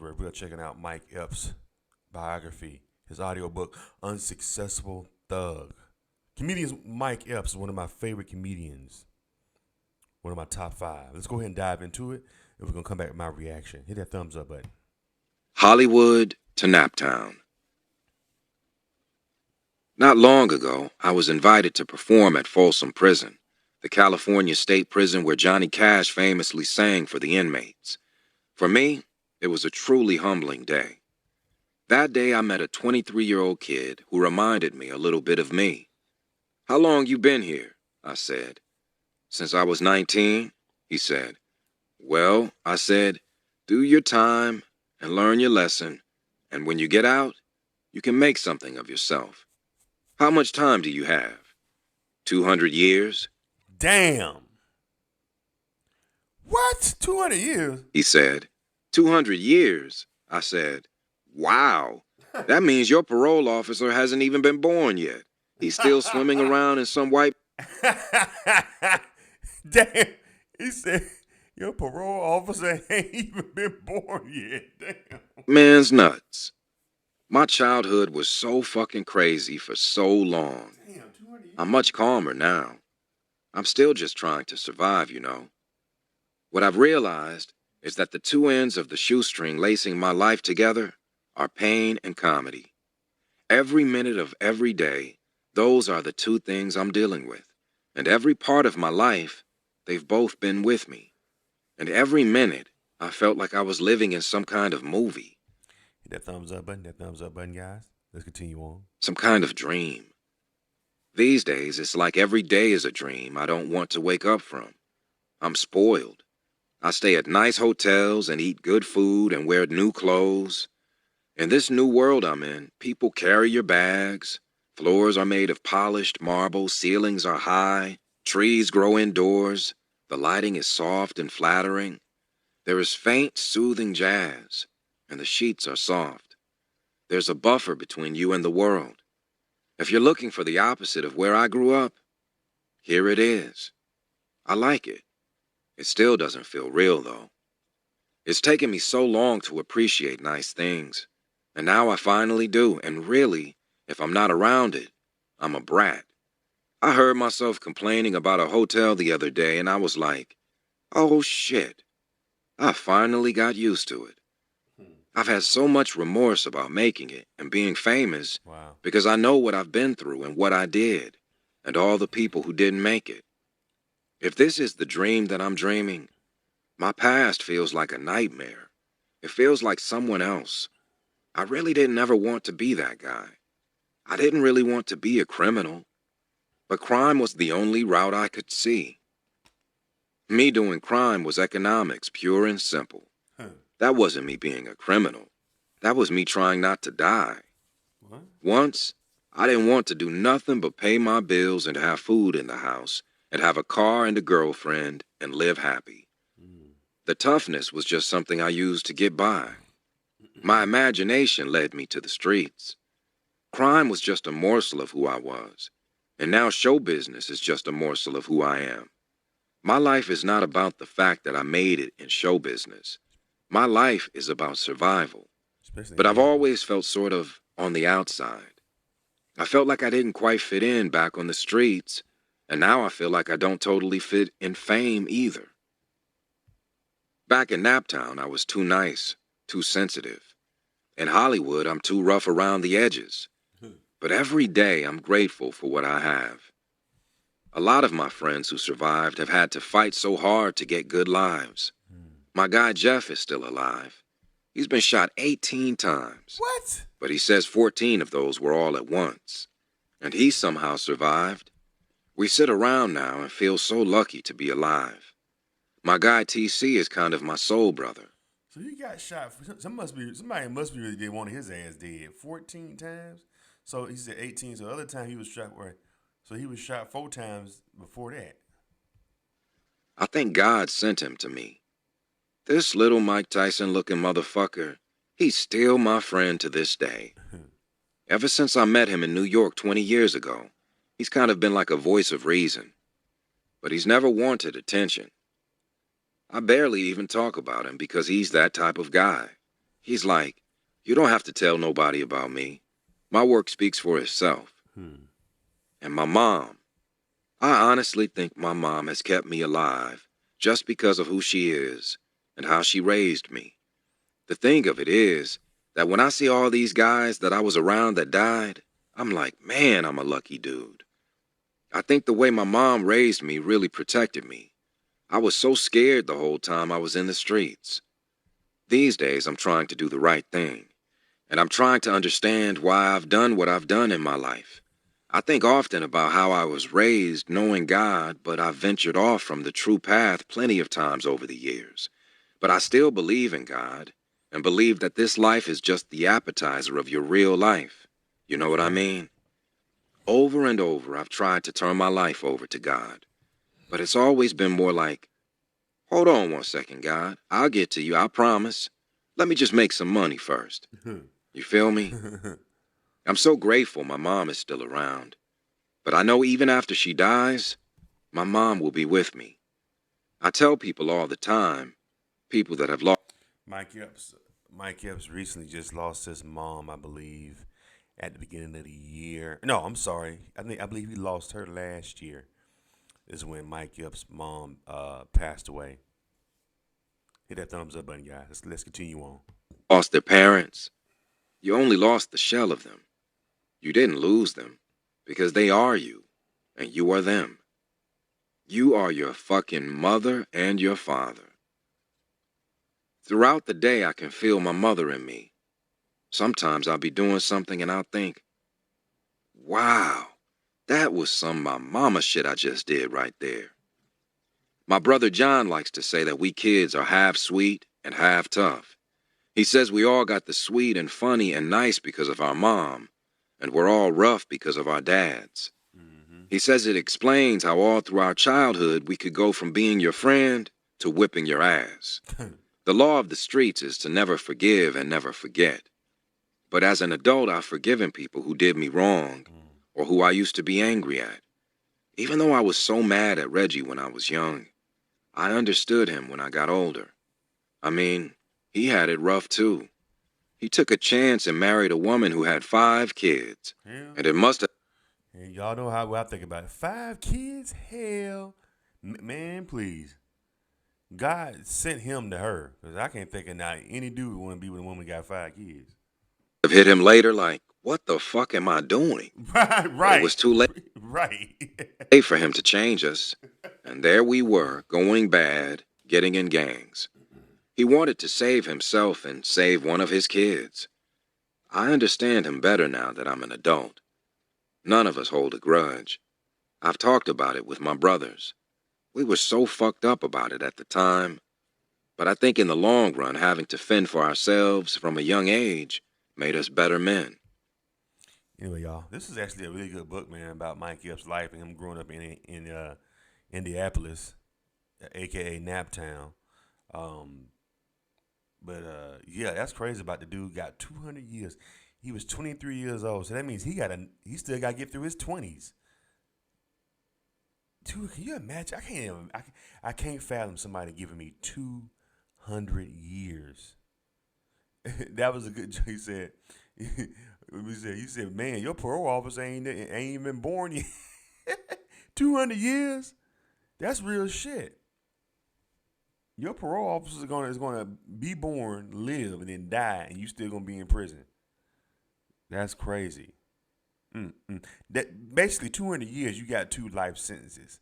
Ellsworth. We are checking out Mike Epps' biography, his audiobook, Unsuccessful Thug. Comedian Mike Epps is one of my favorite comedians, one of my top five. Let's go ahead and dive into it, and we're going to come back with my reaction. Hit that thumbs up button. Hollywood to Naptown. Not long ago, I was invited to perform at Folsom Prison, the California state prison where Johnny Cash famously sang for the inmates. For me, it was a truly humbling day. That day I met a 23-year-old kid who reminded me a little bit of me. "How long you been here?" I said. "Since I was 19, he said. "Well," I said, "do your time and learn your lesson, and when you get out, you can make something of yourself. How much time do you have? 200 years?" Damn. What? 200 years? He said. 200 years? I said. Wow. That means your parole officer hasn't even been born yet. He's still swimming around in some white... Damn. He said, your parole officer ain't even been born yet. Damn. Man's nuts. My childhood was so fucking crazy for so long. Damn, 200 years. I'm much calmer now. I'm still just trying to survive, you know. What I've realized is that the two ends of the shoestring lacing my life together are pain and comedy. Every minute of every day, those are the two things I'm dealing with. And every part of my life, they've both been with me. And every minute, I felt like I was living in some kind of movie, Hit that thumbs up button, guys. Let's continue on. some kind of dream. These days, it's like every day is a dream I don't want to wake up from. I'm spoiled. I stay at nice hotels and eat good food and wear new clothes. In this new world I'm in, people carry your bags. Floors are made of polished marble, ceilings are high, trees grow indoors, the lighting is soft and flattering. There is faint, soothing jazz, and the sheets are soft. There's a buffer between you and the world. If you're looking for the opposite of where I grew up, here it is. I like it. It still doesn't feel real, though. It's taken me so long to appreciate nice things, and now I finally do, and really, if I'm not around it, I'm a brat. I heard myself complaining about a hotel the other day, and I was like, oh shit, I finally got used to it. I've had so much remorse about making it and being famous Wow. because I know what I've been through and what I did, and all the people who didn't make it. If this is the dream that I'm dreaming, my past feels like a nightmare. It feels like someone else. I really didn't ever want to be that guy. I didn't really want to be a criminal. But crime was the only route I could see. Me doing crime was economics, pure and simple. Huh. That wasn't me being a criminal. That was me trying not to die. What? Once, I didn't want to do nothing but pay my bills and have food in the house, and have a car and a girlfriend, and live happy. The toughness was just something I used to get by. My imagination led me to the streets. Crime was just a morsel of who I was, and now show business is just a morsel of who I am. My life is not about the fact that I made it in show business. My life is about survival. Especially But in I've Memphis. always felt sort of on the outside. I felt like I didn't quite fit in back on the streets, and now I feel like I don't totally fit in fame either. Back in Naptown, I was too nice, too sensitive. In Hollywood, I'm too rough around the edges. But every day, I'm grateful for what I have. A lot of my friends who survived have had to fight so hard to get good lives. My guy Jeff is still alive. He's been shot 18 times, What? but he says 14 of those were all at once. And he somehow survived. We sit around now and feel so lucky to be alive. My guy TC is kind of my soul brother. So he got shot. Somebody must be really did want his ass dead 14 times. So he said 18. So the other time he was shot where? So he was shot 4 times before that. I think God sent him to me. This little Mike Tyson looking motherfucker, he's still my friend to this day. Ever since I met him in New York 20 years ago, he's kind of been like a voice of reason. But he's never wanted attention. I barely even talk about him because he's that type of guy. He's like, you don't have to tell nobody about me. My work speaks for itself. Hmm. And my mom, I honestly think my mom has kept me alive just because of who she is and how she raised me. The thing of it is that when I see all these guys that I was around that died, I'm like, man, I'm a lucky dude. I think the way my mom raised me really protected me. I was so scared the whole time I was in the streets. These days, I'm trying to do the right thing, and I'm trying to understand why I've done what I've done in my life. I think often about how I was raised knowing God, but I've ventured off from the true path plenty of times over the years. But I still believe in God and believe that this life is just the appetizer of your real life. You know That's what I right. mean? Over and over, I've tried to turn my life over to God, but it's always been more like, hold on one second, God. I'll get to you, I promise. Let me just make some money first. You feel me? I'm so grateful my mom is still around. But I know even after she dies, my mom will be with me. I tell people all the time, people that have lost. Mike Epps. Mike Epps recently just lost his mom, I believe, at the beginning of the year. No, I'm sorry. I believe he lost her last year. Is when Mike Epps' mom passed away. Hit that thumbs up button, guys. Let's continue on. Lost their parents. You only lost the shell of them. You didn't lose them because they are you and you are them. You are your fucking mother and your father. Throughout the day, I can feel my mother in me. Sometimes I'll be doing something and I'll think, wow, that was some my mama shit I just did right there. My brother John likes to say that we kids are half sweet and half tough. He says we all got the sweet and funny and nice because of our mom, and we're all rough because of our dads. Mm-hmm. He says it explains how all through our childhood we could go from being your friend to whipping your ass. The law of the streets is to never forgive and never forget. But as an adult, I've forgiven people who did me wrong or who I used to be angry at. Even though I was so mad at Reggie when I was young, I understood him when I got older. I mean, he had it rough too. He took a chance and married a woman who had 5 kids. Hell And it yeah. must have And y'all know how I think about it. 5 kids? Hell. Man, please. God sent him to her. Because I can't think of not any dude who want to be with a woman who got 5 kids. hit him later like, what the fuck am I doing? Right, But it right. was too late Right. for him to change us. And there we were, going bad, getting in gangs. He wanted to save himself and save one of his kids. I understand him better now that I'm an adult. None of us hold a grudge. I've talked about it with my brothers. We were so fucked up about it at the time, but I think in the long run, having to fend for ourselves from a young age made us better men. Anyway, y'all, this is actually a really good book, man, about Mike Epps' life and him growing up in Indianapolis, aka Naptown. Um, but yeah, that's crazy about the dude got 200 years. He was 23 years old, so that means he still got to get through his 20s. Can you imagine? I can't fathom somebody giving me 200 years. That was a good joke. He said, he said, man, your parole officer ain't even been born yet. 200 years? That's real shit. Your parole officer is gonna be born, live, and then die, and you still gonna be in prison. That's crazy. Mm-mm. That basically 200 years, you got 2 life sentences.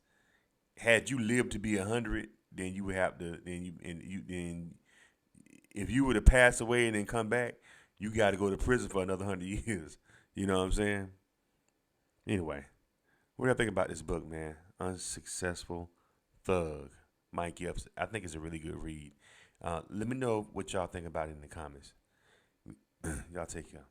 Had you lived to be 100, then you would have to. Then if you were to pass away and then come back, you got to go to prison for another 100 years. You know what I'm saying? Anyway, what do you think about this book, man? Unsuccessful Thug, Mike Epps. I think it's a really good read. Let me know what y'all think about it in the comments. Y'all take care.